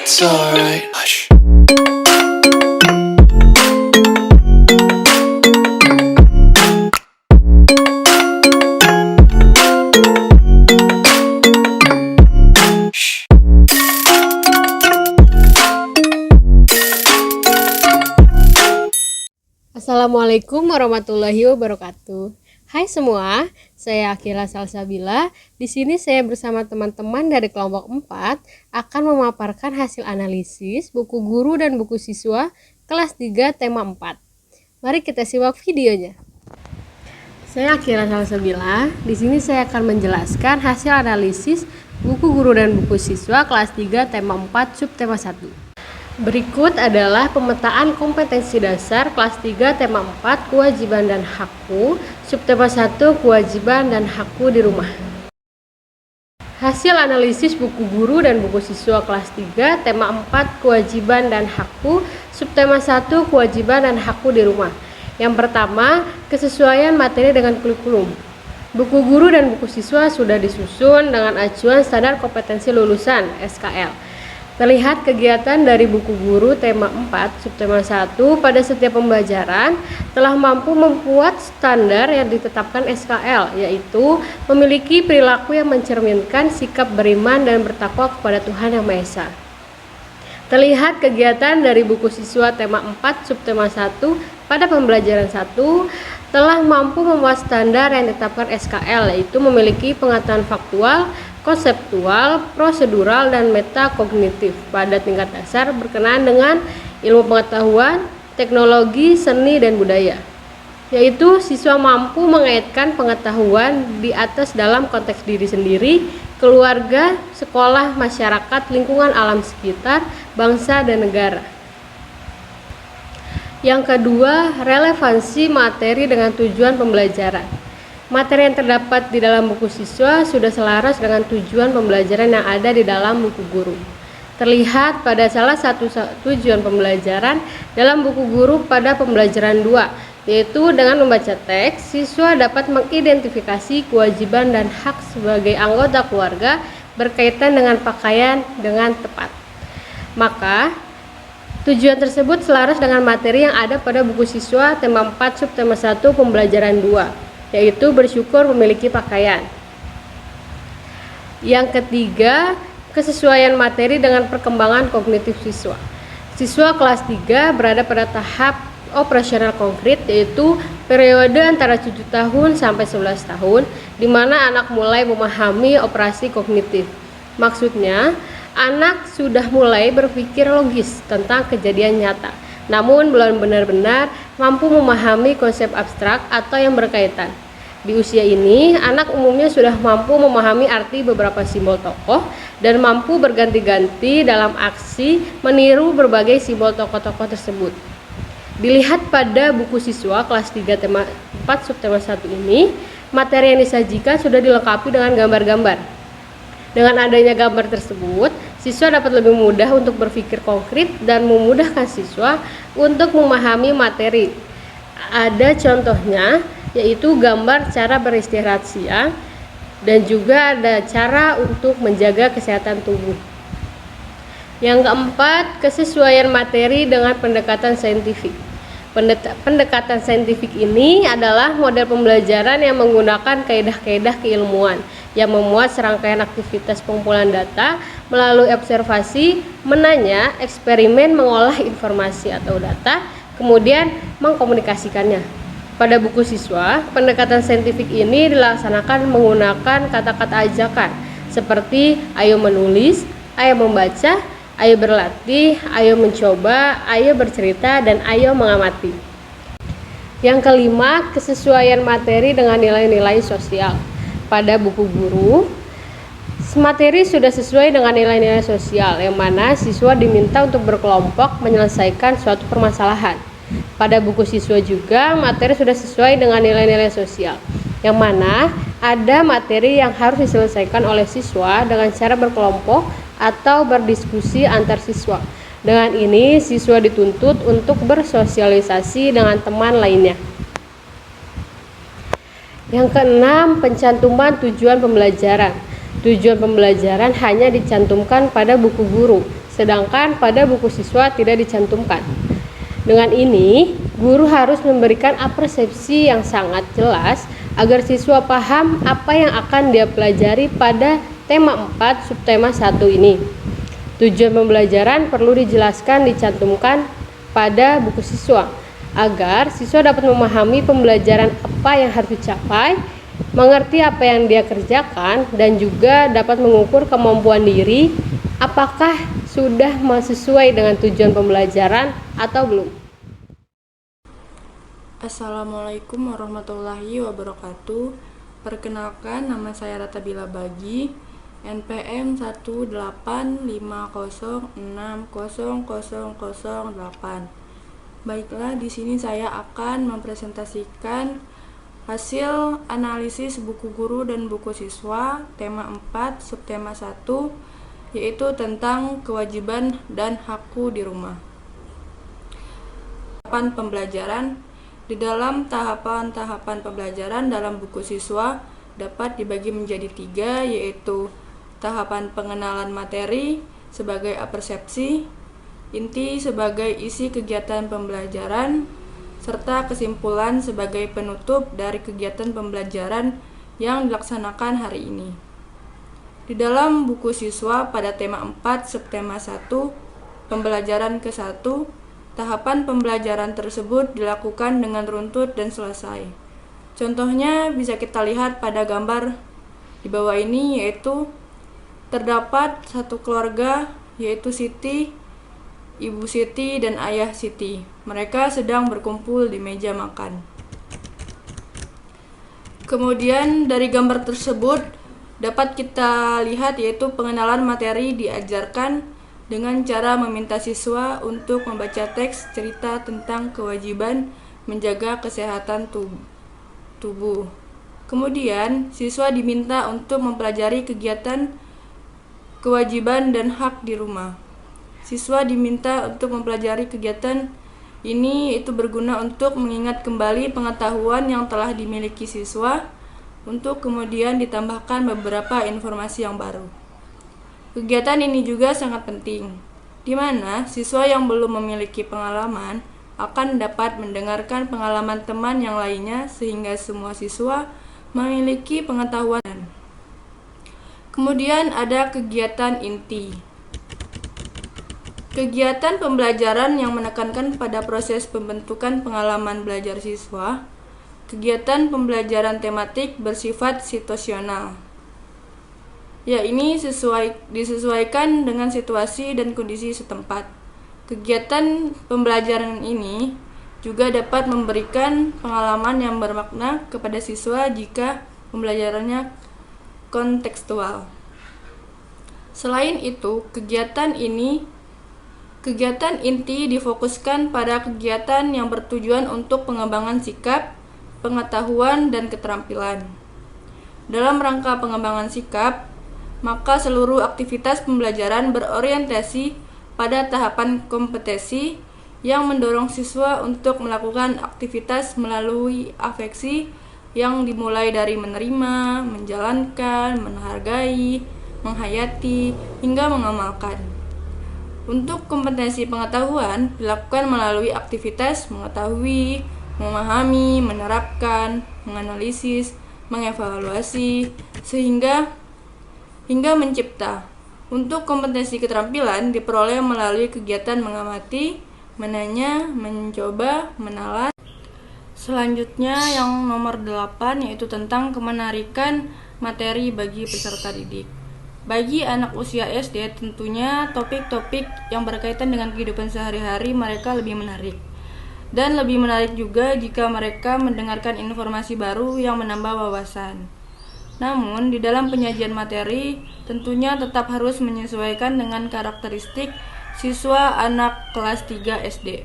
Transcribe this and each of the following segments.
It's alright. Hush. Assalamualaikum warahmatullahi wabarakatuh. Hai semua, saya Akila Salsabila. Di sini saya bersama teman-teman dari kelompok 4 akan memaparkan hasil analisis buku guru dan buku siswa kelas 3 tema 4. Mari kita simak videonya. Saya Akila Salsabila. Di sini saya akan menjelaskan hasil analisis buku guru dan buku siswa kelas 3 tema 4 subtema 1. Berikut adalah pemetaan kompetensi dasar kelas 3 tema 4 kewajiban dan hakku, subtema 1 kewajiban dan hakku di rumah. Hasil analisis buku guru dan buku siswa kelas 3 tema 4 kewajiban dan hakku, subtema 1 kewajiban dan hakku di rumah. Yang pertama, kesesuaian materi dengan kurikulum. Buku guru dan buku siswa sudah disusun dengan acuan standar kompetensi lulusan (SKL). Terlihat kegiatan dari buku guru tema 4 subtema 1 pada setiap pembelajaran telah mampu membuat standar yang ditetapkan SKL, yaitu memiliki perilaku yang mencerminkan sikap beriman dan bertakwa kepada Tuhan Yang Maha Esa. Terlihat kegiatan dari buku siswa tema 4 subtema 1 pada pembelajaran 1 telah mampu membuat standar yang ditetapkan SKL, yaitu memiliki pengetahuan faktual, konseptual, prosedural, dan metakognitif pada tingkat dasar berkenaan dengan ilmu pengetahuan, teknologi, seni, dan budaya. Yaitu siswa mampu mengaitkan pengetahuan di atas dalam konteks diri sendiri, keluarga, sekolah, masyarakat, lingkungan alam sekitar, bangsa, dan negara. Yang kedua, relevansi materi dengan tujuan pembelajaran. Materi yang terdapat di dalam buku siswa sudah selaras dengan tujuan pembelajaran yang ada di dalam buku guru. Terlihat pada salah satu tujuan pembelajaran dalam buku guru pada pembelajaran 2, yaitu dengan membaca teks, siswa dapat mengidentifikasi kewajiban dan hak sebagai anggota keluarga berkaitan dengan pakaian dengan tepat. Maka, tujuan tersebut selaras dengan materi yang ada pada buku siswa tema 4 subtema 1 pembelajaran 2. Yaitu bersyukur memiliki pakaian. Yang ketiga, kesesuaian materi dengan perkembangan kognitif siswa. Siswa kelas 3 berada pada tahap operasional konkret, yaitu periode antara 7 tahun sampai 11 tahun, di mana anak mulai memahami operasi kognitif. Maksudnya, anak sudah mulai berpikir logis tentang kejadian nyata, namun belum benar-benar mampu memahami konsep abstrak atau yang berkaitan. Di usia ini, anak umumnya sudah mampu memahami arti beberapa simbol tokoh dan mampu berganti-ganti dalam aksi meniru berbagai simbol tokoh-tokoh tersebut. Dilihat pada buku siswa kelas 3 tema 4 subtema 1 ini, materi yang disajikan sudah dilengkapi dengan gambar-gambar. Dengan adanya gambar tersebut, siswa dapat lebih mudah untuk berpikir konkret dan memudahkan siswa untuk memahami materi. Ada contohnya, yaitu gambar cara beristirahat siang dan juga ada cara untuk menjaga kesehatan tubuh. Yang keempat, kesesuaian materi dengan pendekatan saintifik. Pendekatan saintifik ini adalah model pembelajaran yang menggunakan kaidah-kaidah keilmuan yang memuat serangkaian aktivitas pengumpulan data melalui observasi, menanya, eksperimen, mengolah informasi atau data, kemudian mengkomunikasikannya. Pada buku siswa, pendekatan saintifik ini dilaksanakan menggunakan kata-kata ajakan seperti ayo menulis, ayo membaca, ayo berlatih, ayo mencoba, ayo bercerita, dan ayo mengamati. Yang kelima, kesesuaian materi dengan nilai-nilai sosial. Pada buku guru, materi sudah sesuai dengan nilai-nilai sosial, yang mana siswa diminta untuk berkelompok menyelesaikan suatu permasalahan. Pada buku siswa juga materi sudah sesuai dengan nilai-nilai sosial, yang mana ada materi yang harus diselesaikan oleh siswa dengan cara berkelompok atau berdiskusi antar siswa. Dengan ini siswa dituntut untuk bersosialisasi dengan teman lainnya. Yang keenam, pencantuman tujuan pembelajaran. Tujuan pembelajaran hanya dicantumkan pada buku guru, sedangkan pada buku siswa tidak dicantumkan. Dengan ini, guru harus memberikan apresiasi yang sangat jelas agar siswa paham apa yang akan dia pelajari pada tema 4 subtema 1 ini. Tujuan pembelajaran perlu dijelaskan dicantumkan pada buku siswa agar siswa dapat memahami pembelajaran apa yang harus dicapai, mengerti apa yang dia kerjakan, dan juga dapat mengukur kemampuan diri apakah sudah sesuai dengan tujuan pembelajaran atau belum. Assalamualaikum warahmatullahi wabarakatuh. Perkenalkan, nama saya Ratabila Bagi, NPM 185060008. Baiklah, di sini saya akan mempresentasikan hasil analisis buku guru dan buku siswa tema 4 subtema 1, yaitu tentang kewajiban dan hakku di rumah. Tahapan pembelajaran. Di dalam tahapan-tahapan pembelajaran dalam buku siswa dapat dibagi menjadi 3, yaitu tahapan pengenalan materi sebagai apersepsi, inti sebagai isi kegiatan pembelajaran, serta kesimpulan sebagai penutup dari kegiatan pembelajaran yang dilaksanakan hari ini. Di dalam buku siswa pada tema 4 subtema 1 pembelajaran ke-1, tahapan pembelajaran tersebut dilakukan dengan runtut dan selesai. Contohnya bisa kita lihat pada gambar di bawah ini, yaitu terdapat satu keluarga, yaitu Siti, Ibu Siti, dan Ayah Siti. Mereka sedang berkumpul di meja makan. Kemudian dari gambar tersebut dapat kita lihat yaitu pengenalan materi diajarkan dengan cara meminta siswa untuk membaca teks cerita tentang kewajiban menjaga kesehatan tubuh. Kemudian, siswa diminta untuk mempelajari kegiatan kewajiban dan hak di rumah. Siswa diminta untuk mempelajari kegiatan ini, itu berguna untuk mengingat kembali pengetahuan yang telah dimiliki siswa, untuk kemudian ditambahkan beberapa informasi yang baru. Kegiatan ini juga sangat penting, di mana siswa yang belum memiliki pengalaman akan dapat mendengarkan pengalaman teman yang lainnya sehingga semua siswa memiliki pengetahuan. Kemudian ada kegiatan inti. Kegiatan pembelajaran yang menekankan pada proses pembentukan pengalaman belajar siswa. Kegiatan pembelajaran tematik bersifat situasional. Ya, ini disesuaikan dengan situasi dan kondisi setempat. Kegiatan pembelajaran ini juga dapat memberikan pengalaman yang bermakna kepada siswa jika pembelajarannya kontekstual. Selain itu, kegiatan inti difokuskan pada kegiatan yang bertujuan untuk pengembangan sikap, pengetahuan, dan keterampilan. Dalam rangka pengembangan sikap, maka seluruh aktivitas pembelajaran berorientasi pada tahapan kompetensi yang mendorong siswa untuk melakukan aktivitas melalui afeksi yang dimulai dari menerima, menjalankan, menghargai, menghayati, hingga mengamalkan. Untuk kompetensi pengetahuan dilakukan melalui aktivitas mengetahui, memahami, menerapkan, menganalisis, mengevaluasi, hingga mencipta. Untuk kompetensi keterampilan diperoleh melalui kegiatan mengamati, menanya, mencoba, menalar. Selanjutnya yang nomor 8 yaitu tentang kemenarikan materi bagi peserta didik. Bagi anak usia SD tentunya topik-topik yang berkaitan dengan kehidupan sehari-hari mereka lebih menarik. Dan lebih menarik juga jika mereka mendengarkan informasi baru yang menambah wawasan. Namun, di dalam penyajian materi, tentunya tetap harus menyesuaikan dengan karakteristik siswa anak kelas 3 SD.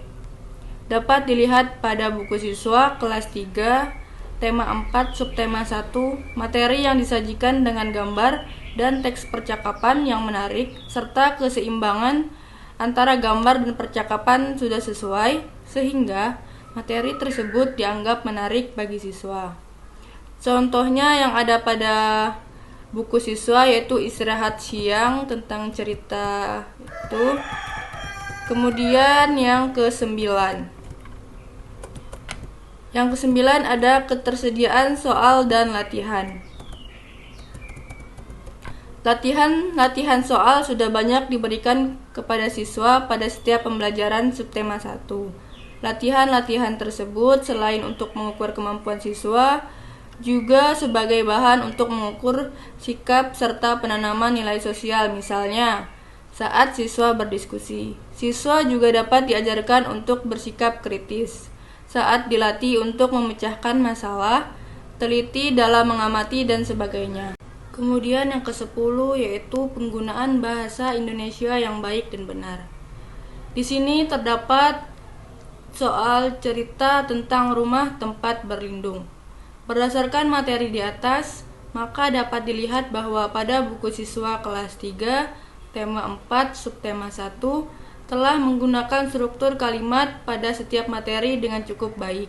Dapat dilihat pada buku siswa kelas 3, tema 4, subtema 1, materi yang disajikan dengan gambar dan teks percakapan yang menarik, serta keseimbangan antara gambar dan percakapan sudah sesuai, sehingga materi tersebut dianggap menarik bagi siswa. Contohnya yang ada pada buku siswa yaitu Istirahat Siang tentang cerita itu. Kemudian yang ke-9. Yang ke-9 ada ketersediaan soal dan latihan. Latihan soal sudah banyak diberikan kepada siswa pada setiap pembelajaran subtema 1. Latihan-latihan tersebut selain untuk mengukur kemampuan siswa, juga sebagai bahan untuk mengukur sikap serta penanaman nilai sosial. Misalnya, saat siswa berdiskusi, siswa juga dapat diajarkan untuk bersikap kritis. Saat dilatih untuk memecahkan masalah, teliti dalam mengamati dan sebagainya. Kemudian yang ke-10 yaitu penggunaan bahasa Indonesia yang baik dan benar. Di sini terdapat soal cerita tentang rumah tempat berlindung. Berdasarkan materi di atas, maka dapat dilihat bahwa pada buku siswa kelas 3, tema 4, subtema 1, telah menggunakan struktur kalimat pada setiap materi dengan cukup baik,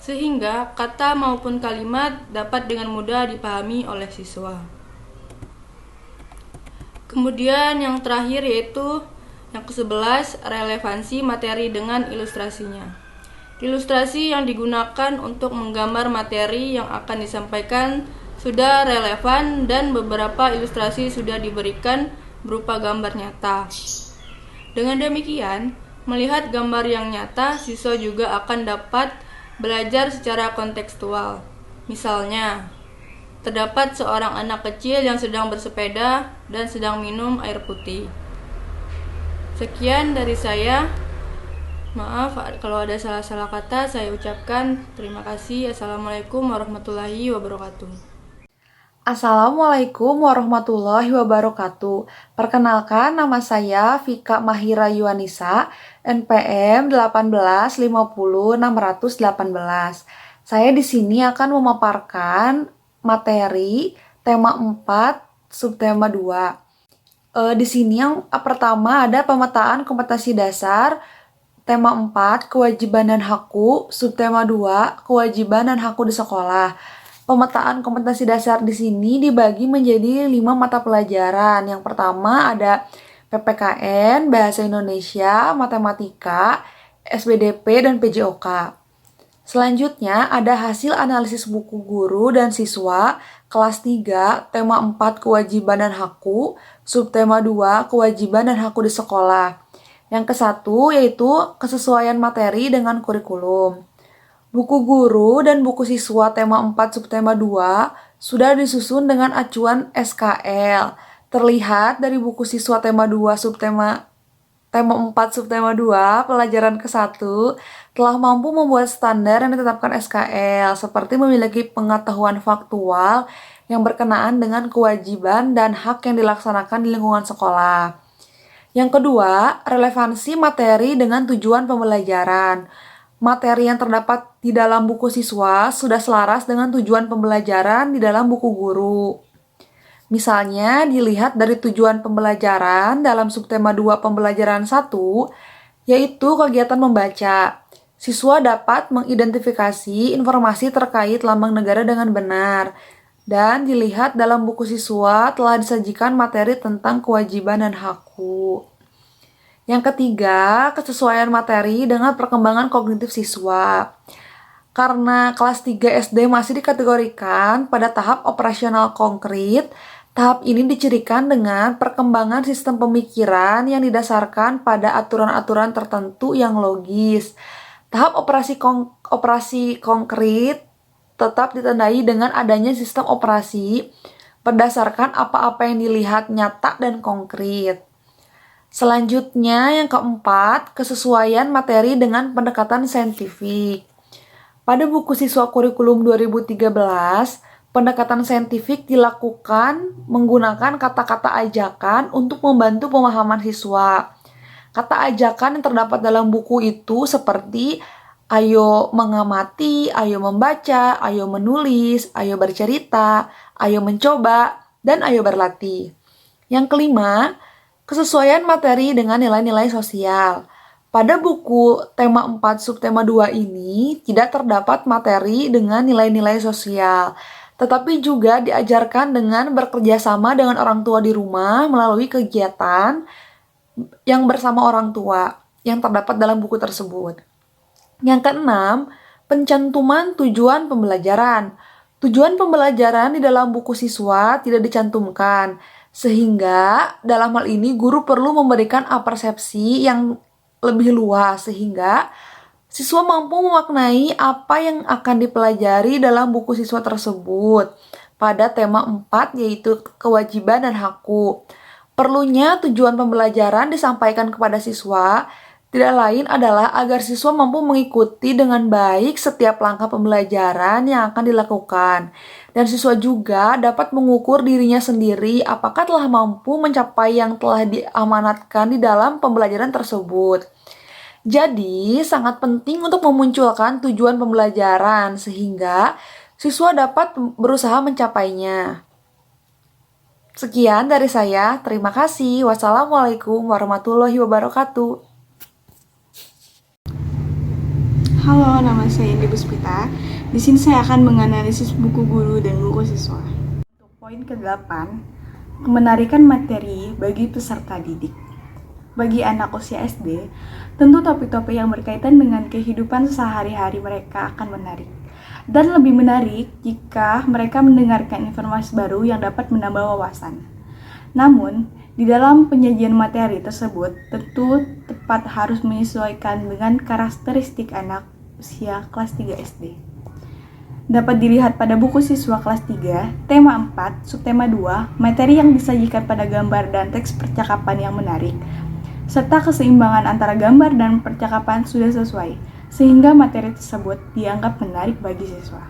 sehingga kata maupun kalimat dapat dengan mudah dipahami oleh siswa. Kemudian yang terakhir yaitu yang ke-11, relevansi materi dengan ilustrasinya. Ilustrasi yang digunakan untuk menggambar materi yang akan disampaikan sudah relevan dan beberapa ilustrasi sudah diberikan berupa gambar nyata. Dengan demikian, melihat gambar yang nyata, siswa juga akan dapat belajar secara kontekstual. Misalnya, terdapat seorang anak kecil yang sedang bersepeda dan sedang minum air putih. Sekian dari saya. Maaf kalau ada salah-salah kata, saya ucapkan terima kasih. Assalamualaikum warahmatullahi wabarakatuh. Assalamualaikum warahmatullahi wabarakatuh. Perkenalkan, nama saya Vika Mahira Yuanisa, NPM 1850618. Saya di sini akan memaparkan materi tema 4 subtema 2. Di sini yang pertama ada pemetaan kompetensi dasar. Tema 4, kewajiban dan hakku. Subtema 2, kewajiban dan hakku di sekolah. Pemetaan kompetensi dasar di sini dibagi menjadi 5 mata pelajaran. Yang pertama ada PPKN, Bahasa Indonesia, Matematika, SBDP, dan PJOK. Selanjutnya ada hasil analisis buku guru dan siswa kelas 3, tema 4, kewajiban dan hakku. Subtema 2, kewajiban dan hakku di sekolah. Yang ke-1 yaitu kesesuaian materi dengan kurikulum. Buku guru dan buku siswa tema 4 subtema 2 sudah disusun dengan acuan SKL. Terlihat dari buku siswa tema 2 tema 4 subtema 2 pelajaran ke-1 telah mampu membuat standar yang ditetapkan SKL, seperti memiliki pengetahuan faktual yang berkenaan dengan kewajiban dan hak yang dilaksanakan di lingkungan sekolah. Yang kedua, relevansi materi dengan tujuan pembelajaran. Materi yang terdapat di dalam buku siswa sudah selaras dengan tujuan pembelajaran di dalam buku guru. Misalnya, dilihat dari tujuan pembelajaran dalam subtema 2 pembelajaran 1, yaitu kegiatan membaca. Siswa dapat mengidentifikasi informasi terkait lambang negara dengan benar. Dan dilihat dalam buku siswa telah disajikan materi tentang kewajiban dan hakku. Yang ketiga, kesesuaian materi dengan perkembangan kognitif siswa. Karena kelas 3 SD masih dikategorikan pada tahap operasional konkret, tahap ini dicirikan dengan perkembangan sistem pemikiran yang didasarkan pada aturan-aturan tertentu yang logis. Tahap operasi konkret tetap ditandai dengan adanya sistem operasi berdasarkan apa-apa yang dilihat nyata dan konkret. Selanjutnya, yang keempat, kesesuaian materi dengan pendekatan saintifik. Pada buku siswa kurikulum 2013, pendekatan saintifik dilakukan menggunakan kata-kata ajakan untuk membantu pemahaman siswa. Kata ajakan yang terdapat dalam buku itu seperti ayo mengamati, ayo membaca, ayo menulis, ayo bercerita, ayo mencoba, dan ayo berlatih. Yang kelima, kesesuaian materi dengan nilai-nilai sosial. Pada buku tema 4 subtema 2 ini tidak terdapat materi dengan nilai-nilai sosial. tetapi juga diajarkan dengan bekerja sama dengan orang tua di rumah melalui kegiatan yang bersama orang tua yang terdapat dalam buku tersebut. Yang keenam, pencantuman tujuan pembelajaran. Tujuan pembelajaran di dalam buku siswa tidak dicantumkan, sehingga dalam hal ini guru perlu memberikan persepsi yang lebih luas sehingga siswa mampu memaknai apa yang akan dipelajari dalam buku siswa tersebut pada tema 4 yaitu kewajiban dan hakku. Perlunya tujuan pembelajaran disampaikan kepada siswa tidak lain adalah agar siswa mampu mengikuti dengan baik setiap langkah pembelajaran yang akan dilakukan. Dan siswa juga dapat mengukur dirinya sendiri apakah telah mampu mencapai yang telah diamanatkan di dalam pembelajaran tersebut. Jadi, sangat penting untuk memunculkan tujuan pembelajaran sehingga siswa dapat berusaha mencapainya. Sekian dari saya, terima kasih. Wassalamualaikum warahmatullahi wabarakatuh. Halo, nama saya Indi Puspita. Di sini saya akan menganalisis buku guru dan buku siswa. Untuk poin ke-8, menarikan materi bagi peserta didik. Bagi anak usia SD, tentu topik-topik yang berkaitan dengan kehidupan sehari-hari mereka akan menarik. Dan lebih menarik jika mereka mendengarkan informasi baru yang dapat menambah wawasan. Namun, di dalam penyajian materi tersebut tentu tepat harus menyesuaikan dengan karakteristik anak usia kelas 3 SD. Dapat dilihat pada buku siswa kelas 3, tema 4, subtema 2, materi yang disajikan pada gambar dan teks percakapan yang menarik, serta keseimbangan antara gambar dan percakapan sudah sesuai, sehingga materi tersebut dianggap menarik bagi siswa.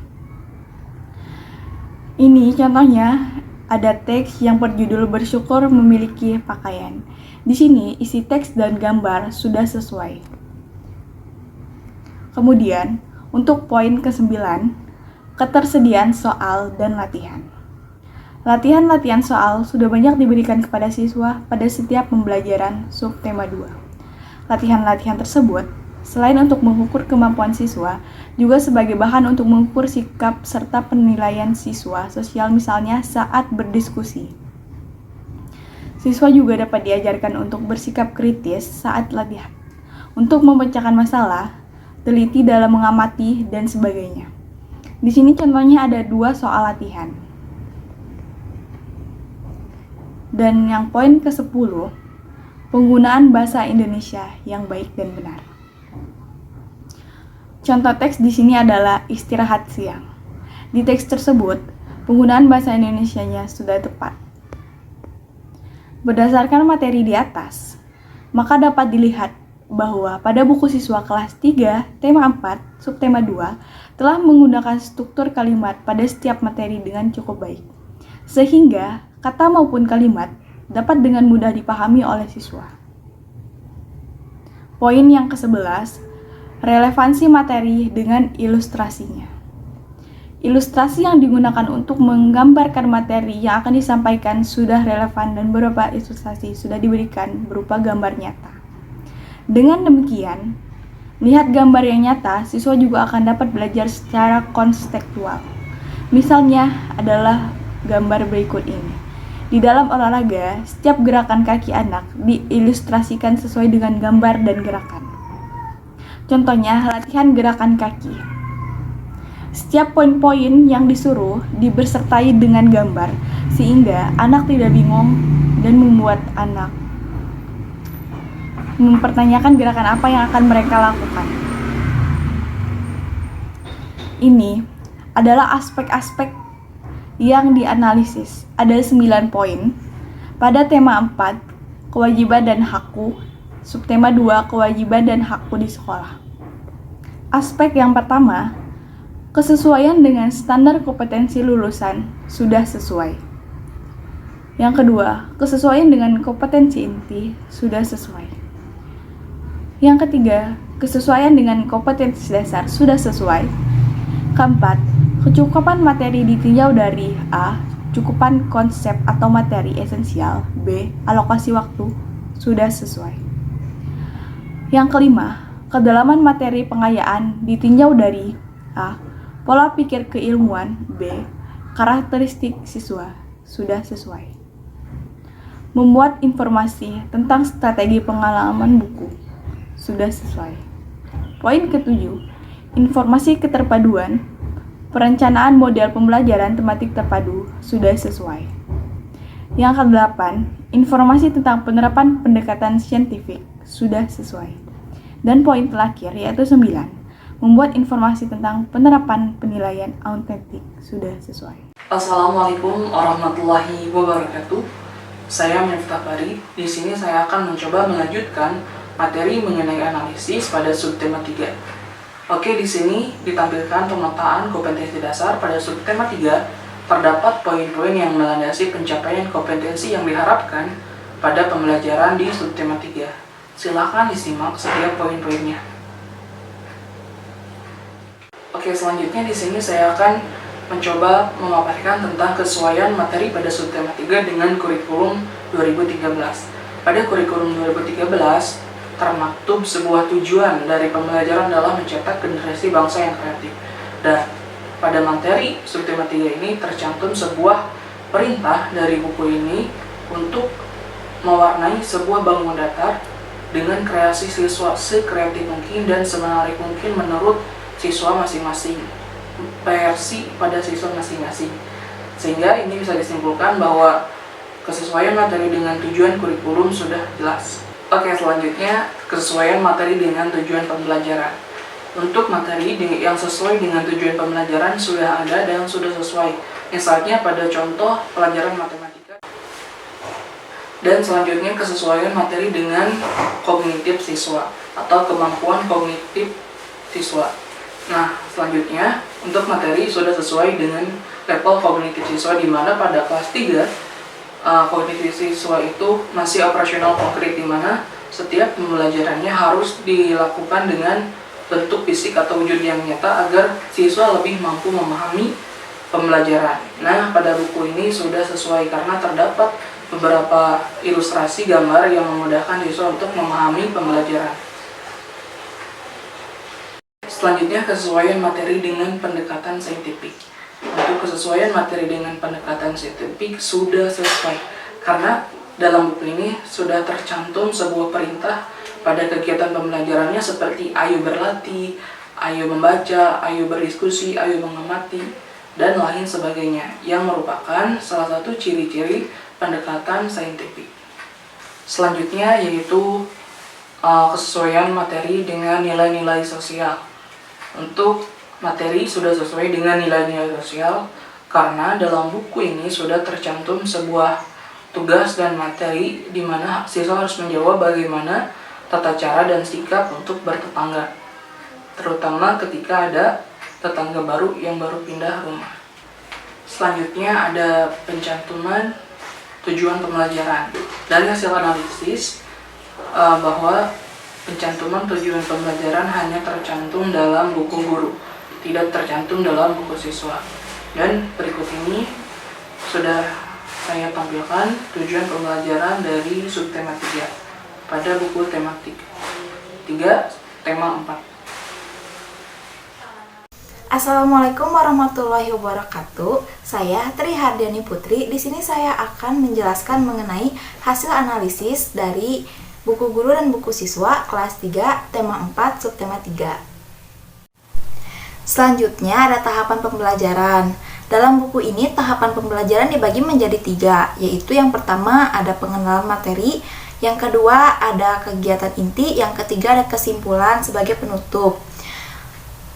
Ini contohnya ada teks yang berjudul bersyukur memiliki pakaian. Di sini isi teks dan gambar sudah sesuai. Kemudian, untuk poin ke-9, ketersediaan soal dan latihan. Latihan-latihan soal sudah banyak diberikan kepada siswa pada setiap pembelajaran subtema 2. Latihan-latihan tersebut selain untuk mengukur kemampuan siswa, juga sebagai bahan untuk mengukur sikap serta penilaian siswa sosial misalnya saat berdiskusi. Siswa juga dapat diajarkan untuk bersikap kritis saat latihan, untuk memecahkan masalah, teliti dalam mengamati, dan sebagainya. Di sini contohnya ada 2 soal latihan. Dan yang poin ke-10, penggunaan bahasa Indonesia yang baik dan benar. Contoh teks di sini adalah istirahat siang. Di teks tersebut, penggunaan bahasa Indonesianya sudah tepat. Berdasarkan materi di atas, maka dapat dilihat bahwa pada buku siswa kelas 3, tema 4, subtema 2, telah menggunakan struktur kalimat pada setiap materi dengan cukup baik. Sehingga, kata maupun kalimat dapat dengan mudah dipahami oleh siswa. Poin yang ke-11, relevansi materi dengan ilustrasinya. Ilustrasi yang digunakan untuk menggambarkan materi yang akan disampaikan sudah relevan dan beberapa ilustrasi sudah diberikan berupa gambar nyata. Dengan demikian, melihat gambar yang nyata, siswa juga akan dapat belajar secara konstekstual. Misalnya adalah gambar berikut ini. Di dalam olahraga, setiap gerakan kaki anak diilustrasikan sesuai dengan gambar dan gerakan. Contohnya, latihan gerakan kaki. Setiap poin-poin yang disuruh dibersertai dengan gambar, sehingga anak tidak bingung dan membuat anak mempertanyakan gerakan apa yang akan mereka lakukan. Ini adalah aspek-aspek yang dianalisis. Ada 9 poin. Pada tema 4, kewajiban dan hakku, subtema 2, kewajiban dan hakku di sekolah. Aspek yang pertama, kesesuaian dengan standar kompetensi lulusan sudah sesuai. Yang kedua, kesesuaian dengan kompetensi inti sudah sesuai. Yang ketiga, kesesuaian dengan kompetensi dasar sudah sesuai. Keempat, kecukupan materi ditinjau dari A, cukupan konsep atau materi esensial, B, alokasi waktu sudah sesuai. Yang kelima, kedalaman materi pengayaan ditinjau dari A, pola pikir keilmuan, B, karakteristik siswa sudah sesuai. Membuat informasi tentang strategi pengalaman buku sudah sesuai. Poin ketujuh, informasi keterpaduan, perencanaan model pembelajaran tematik terpadu sudah sesuai. Yang kedelapan, informasi tentang penerapan pendekatan saintifik sudah sesuai. Dan poin terakhir yaitu 9, membuat informasi tentang penerapan penilaian autentik sudah sesuai. Assalamualaikum warahmatullahi wabarakatuh. Saya Miftah Bari. Di sini saya akan mencoba melanjutkan materi mengenai analisis pada subtema 3. Oke, di sini ditampilkan pemetaan kompetensi dasar pada subtema 3. Terdapat poin-poin yang melandasi pencapaian kompetensi yang diharapkan pada pembelajaran di subtema 3. Silakan disimak setiap poin-poinnya. Oke, selanjutnya di sini saya akan mencoba memaparkan tentang kesesuaian materi pada subtema 3 dengan kurikulum 2013. Pada kurikulum 2013, termaktub sebuah tujuan dari pembelajaran dalam mencetak generasi bangsa yang kreatif. Dan pada materi subtema 3 ini tercantum sebuah perintah dari buku ini untuk mewarnai sebuah bangunan datar dengan kreasi siswa sekreatif mungkin dan semenarik mungkin menurut siswa masing-masing, versi pada siswa masing-masing. Sehingga ini bisa disimpulkan bahwa kesesuaian materi dengan tujuan kurikulum sudah jelas. Oke, selanjutnya kesesuaian materi dengan tujuan pembelajaran. Untuk materi yang sesuai dengan tujuan pembelajaran sudah ada dan sudah sesuai. Misalnya pada contoh pelajaran matematika. Dan selanjutnya kesesuaian materi dengan kognitif siswa atau kemampuan kognitif siswa. Nah, selanjutnya untuk materi sudah sesuai dengan level kognitif siswa, di mana pada kelas 3 kognitif siswa itu masih operasional konkret, di mana setiap pembelajarannya harus dilakukan dengan bentuk fisik atau wujud yang nyata agar siswa lebih mampu memahami pembelajaran. Nah, pada buku ini sudah sesuai karena terdapat beberapa ilustrasi gambar yang memudahkan siswa untuk memahami pembelajaran. Selanjutnya, kesesuaian materi dengan pendekatan saintifik. Untuk kesesuaian materi dengan pendekatan saintifik sudah sesuai, karena dalam buku ini sudah tercantum sebuah perintah pada kegiatan pembelajarannya seperti ayo berlatih, ayo membaca, ayo berdiskusi, ayo mengamati, dan lain sebagainya, yang merupakan salah satu ciri-ciri pendekatan saintifik. Selanjutnya yaitu kesesuaian materi dengan nilai-nilai sosial. Untuk materi sudah sesuai dengan nilai-nilai sosial karena dalam buku ini sudah tercantum sebuah tugas dan materi di mana siswa harus menjawab bagaimana tata cara dan sikap untuk bertetangga, terutama ketika ada tetangga baru yang baru pindah rumah. Selanjutnya ada pencantuman tujuan pembelajaran. Dari hasil analisis bahwa pencantuman tujuan pembelajaran hanya tercantum dalam buku guru, tidak tercantum dalam buku siswa. Dan berikut ini sudah saya tampilkan tujuan pembelajaran dari subtema 3 pada buku tematik 3, tema 4. Assalamualaikum warahmatullahi wabarakatuh. Saya Tri Hardiani Putri. Di sini saya akan menjelaskan mengenai hasil analisis dari buku guru dan buku siswa kelas 3, tema 4, subtema 3. Selanjutnya ada tahapan pembelajaran. Dalam buku ini tahapan pembelajaran dibagi menjadi 3, yaitu yang pertama ada pengenalan materi, yang kedua ada kegiatan inti, yang ketiga ada kesimpulan sebagai penutup.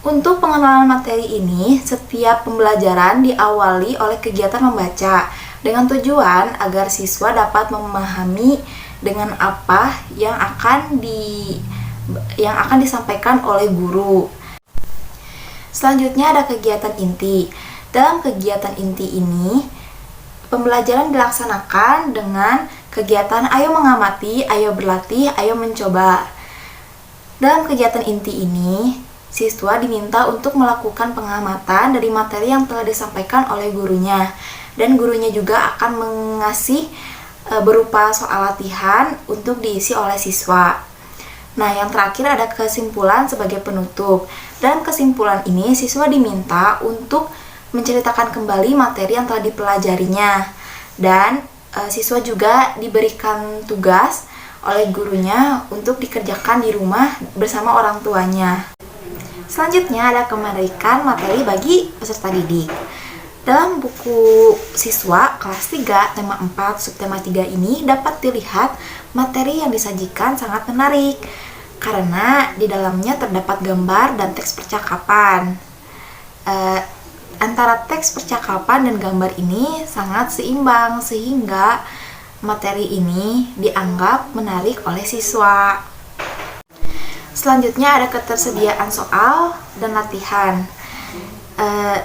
Untuk pengenalan materi ini, setiap pembelajaran diawali oleh kegiatan membaca dengan tujuan agar siswa dapat memahami dengan apa yang akan disampaikan oleh guru. Selanjutnya ada kegiatan inti. Dalam kegiatan inti ini, pembelajaran dilaksanakan dengan kegiatan ayo mengamati, ayo berlatih, ayo mencoba. Dalam kegiatan inti ini, siswa diminta untuk melakukan pengamatan dari materi yang telah disampaikan oleh gurunya, dan gurunya juga akan mengasih berupa soal latihan untuk diisi oleh siswa. Nah, yang terakhir ada kesimpulan sebagai penutup. Dalam kesimpulan ini, siswa diminta untuk menceritakan kembali materi yang telah dipelajarinya. Dan siswa juga diberikan tugas oleh gurunya untuk dikerjakan di rumah bersama orang tuanya. Selanjutnya ada kemarikan materi bagi peserta didik. Dalam buku siswa kelas 3 tema 4 subtema 3 ini dapat dilihat materi yang disajikan sangat menarik karena di dalamnya terdapat gambar dan teks percakapan. Antara teks percakapan dan gambar ini sangat seimbang sehingga materi ini dianggap menarik oleh siswa. Selanjutnya ada ketersediaan soal dan latihan.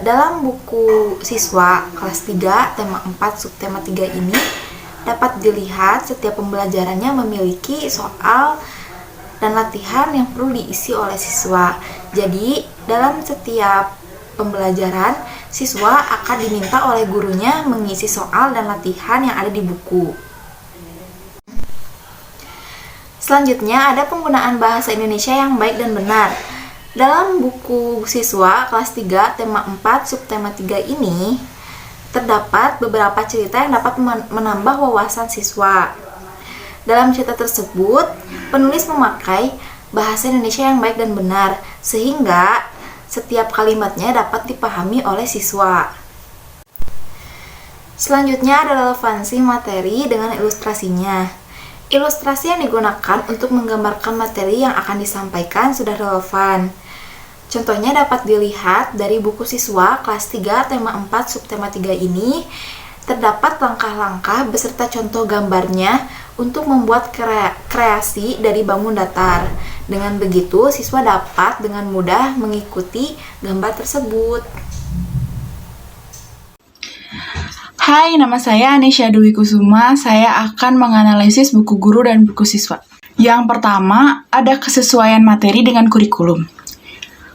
Dalam buku siswa kelas 3 tema 4 subtema 3 ini dapat dilihat setiap pembelajarannya memiliki soal dan latihan yang perlu diisi oleh siswa. Jadi dalam setiap pembelajaran siswa akan diminta oleh gurunya mengisi soal dan latihan yang ada di buku. Selanjutnya ada penggunaan bahasa Indonesia yang baik dan benar. Dalam buku siswa kelas 3 tema 4 subtema 3 ini terdapat beberapa cerita yang dapat menambah wawasan siswa. Dalam cerita tersebut, penulis memakai bahasa Indonesia yang baik dan benar sehingga setiap kalimatnya dapat dipahami oleh siswa. Selanjutnya ada relevansi materi dengan ilustrasinya. Ilustrasi yang digunakan untuk menggambarkan materi yang akan disampaikan sudah relevan. Contohnya dapat dilihat dari buku siswa kelas 3 tema 4 subtema 3 ini terdapat langkah-langkah beserta contoh gambarnya untuk membuat kreasi dari bangun datar. Dengan begitu, siswa dapat dengan mudah mengikuti gambar tersebut. Hai, nama saya Anisha Dwi Kusuma. Saya akan menganalisis buku guru dan buku siswa. Yang pertama, ada kesesuaian materi dengan kurikulum.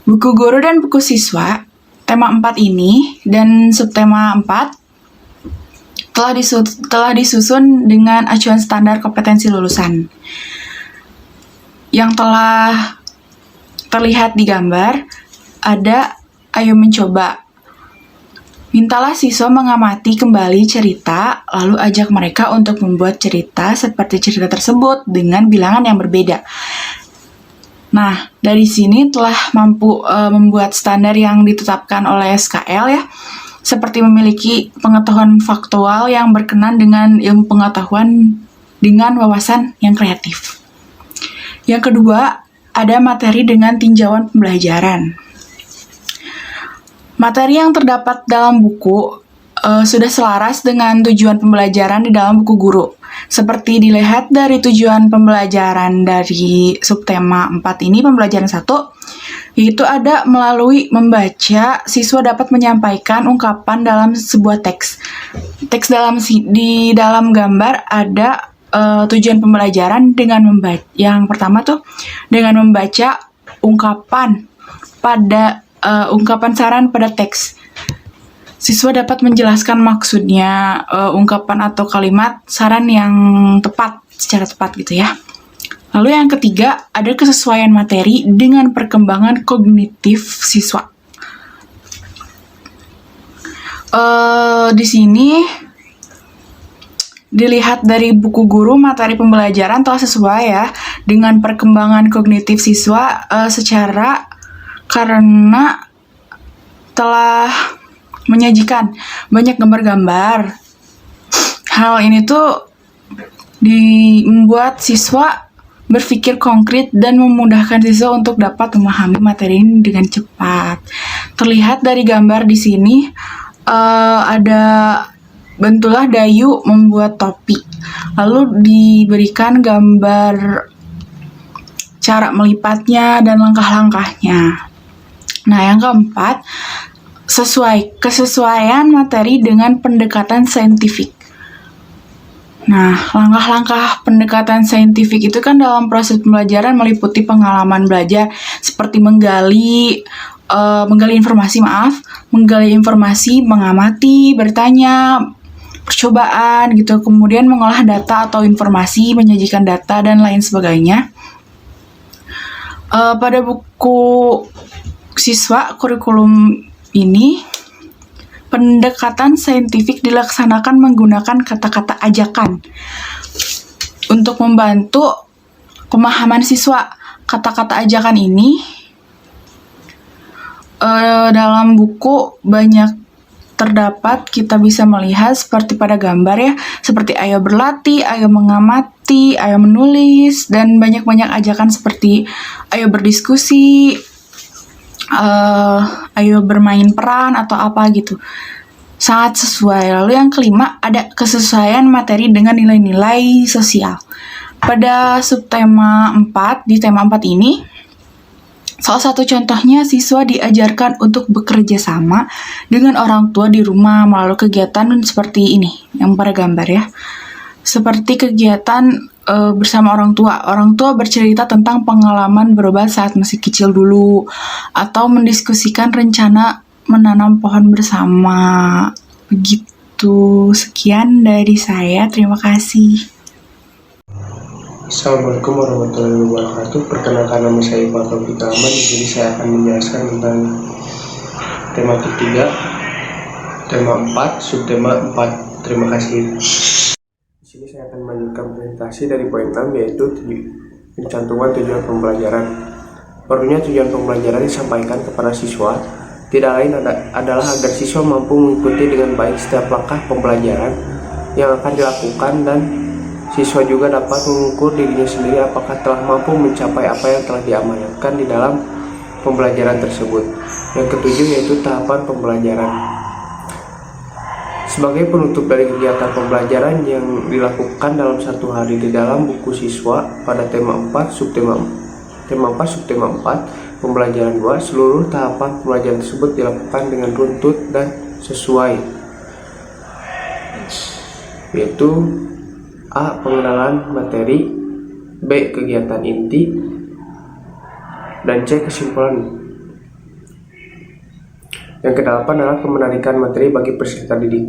Buku guru dan buku siswa, tema 4 ini dan subtema 4 telah disusun dengan acuan standar kompetensi lulusan. Yang telah terlihat di gambar, ada ayo mencoba. Mintalah siswa mengamati kembali cerita, lalu ajak mereka untuk membuat cerita seperti cerita tersebut dengan bilangan yang berbeda. Nah, dari sini telah mampu membuat standar yang ditetapkan oleh SKL ya, seperti memiliki pengetahuan faktual yang berkenan dengan ilmu pengetahuan dengan wawasan yang kreatif. Yang kedua, ada materi dengan tinjauan pembelajaran. Materi yang terdapat dalam buku sudah selaras dengan tujuan pembelajaran di dalam buku guru. Seperti dilihat dari tujuan pembelajaran dari subtema 4 ini, pembelajaran 1, yaitu ada melalui membaca, siswa dapat menyampaikan ungkapan dalam sebuah teks. Di dalam gambar ada tujuan pembelajaran dengan membaca. Yang pertama tuh dengan membaca ungkapan saran pada teks. Siswa dapat menjelaskan maksudnya ungkapan atau kalimat saran yang tepat, secara tepat gitu ya. Lalu yang ketiga, ada kesesuaian materi dengan perkembangan kognitif siswa. Di sini dilihat dari buku guru, materi pembelajaran telah sesuai ya dengan perkembangan kognitif siswa karena telah menyajikan banyak gambar-gambar. Hal ini tuh membuat siswa berpikir konkret dan memudahkan siswa untuk dapat memahami materi ini dengan cepat. Terlihat dari gambar di sini ada bantulah Dayu membuat topi. Lalu diberikan gambar cara melipatnya dan langkah-langkahnya. Nah, yang keempat, kesesuaian materi dengan pendekatan saintifik. Nah, langkah-langkah pendekatan saintifik itu kan dalam proses pembelajaran meliputi pengalaman belajar seperti menggali informasi, mengamati, bertanya, percobaan gitu, kemudian mengolah data atau informasi, menyajikan data dan lain sebagainya. Pada buku siswa kurikulum ini Pendekatan saintifik dilaksanakan menggunakan kata-kata ajakan. Untuk membantu pemahaman siswa, kata-kata ajakan ini dalam buku banyak terdapat, kita bisa melihat seperti pada gambar ya, seperti ayo berlatih, ayo mengamati, ayo menulis, dan banyak-banyak ajakan seperti ayo berdiskusi, ayo bermain peran atau apa gitu. Sangat sesuai. Lalu yang kelima, ada kesesuaian materi dengan nilai-nilai sosial. Pada subtema 4, di tema 4 ini, salah satu contohnya siswa diajarkan untuk bekerja sama dengan orang tua di rumah melalui kegiatan seperti ini, yang pada gambar ya. Seperti kegiatan bersama orang tua. Orang tua bercerita tentang pengalaman berobat saat masih kecil dulu, atau mendiskusikan rencana menanam pohon bersama. Begitu. Sekian dari saya. Terima kasih. Assalamualaikum warahmatullahi wabarakatuh. Perkenalkan, nama saya Iqbal Taufik Ahmad. Di sini saya akan menjelaskan tentang tematik 3, tema 4, subtema 4. Terima kasih. Di sini saya akan melanjutkan presentasi dari poin 6, yaitu pencantuman tujuan pembelajaran. Perlunya tujuan pembelajaran disampaikan kepada siswa tidak lain adalah agar siswa mampu mengikuti dengan baik setiap langkah pembelajaran yang akan dilakukan, dan siswa juga dapat mengukur dirinya sendiri apakah telah mampu mencapai apa yang telah diamanatkan di dalam pembelajaran tersebut. Yang ketujuh yaitu tahapan pembelajaran. Sebagai penutup dari kegiatan pembelajaran yang dilakukan dalam satu hari di dalam buku siswa pada tema 4 subtema 4 pembelajaran 2, seluruh tahapan pembelajaran tersebut dilakukan dengan runtut dan sesuai, yaitu A. Pengenalan materi, B. Kegiatan inti, dan C. Kesimpulan. Yang kedelapan adalah kemenarikan materi bagi peserta didik.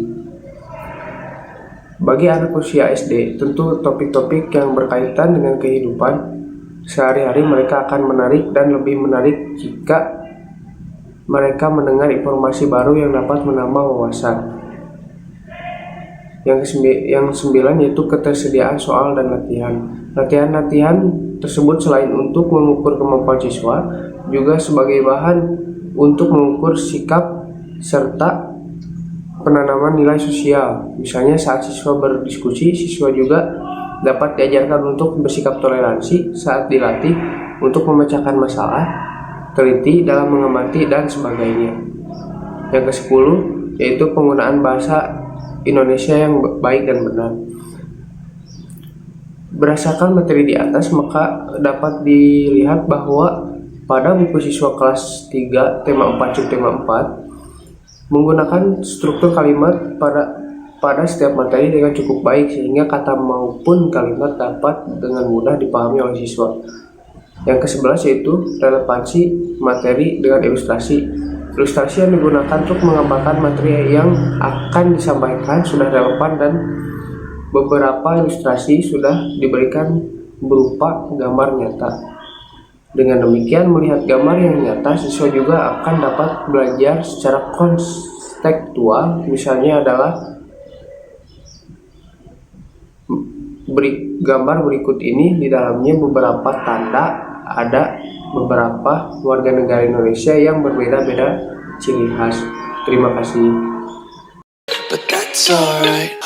Bagi anak usia SD, tentu topik-topik yang berkaitan dengan kehidupan sehari-hari mereka akan menarik, dan lebih menarik jika mereka mendengar informasi baru yang dapat menambah wawasan. Yang sembilan yaitu ketersediaan soal dan latihan. Latihan-latihan tersebut selain untuk mengukur kemampuan siswa, juga sebagai bahan untuk mengukur sikap serta penanaman nilai sosial. Misalnya saat siswa berdiskusi, siswa juga dapat diajarkan untuk bersikap toleransi saat dilatih untuk memecahkan masalah, teliti dalam mengamati, dan sebagainya. Yang ke-10 yaitu penggunaan bahasa Indonesia yang baik dan benar. Berdasarkan materi di atas, maka dapat dilihat bahwa pada buku siswa kelas 3 tema 4 subtema 4 menggunakan struktur kalimat pada setiap materi dengan cukup baik, sehingga kata maupun kalimat dapat dengan mudah dipahami oleh siswa. Yang ke-11 yaitu relevansi materi dengan ilustrasi. Ilustrasi yang digunakan untuk menggambarkan materi yang akan disampaikan sudah relevan, dan beberapa ilustrasi sudah diberikan berupa gambar nyata. Dengan demikian, melihat gambar yang nyata, siswa juga akan dapat belajar secara konstekstual. Misalnya adalah gambar berikut ini, di dalamnya beberapa tanda, ada beberapa warga negara Indonesia yang berbeda-beda ciri khas. Terima kasih. But that's alright.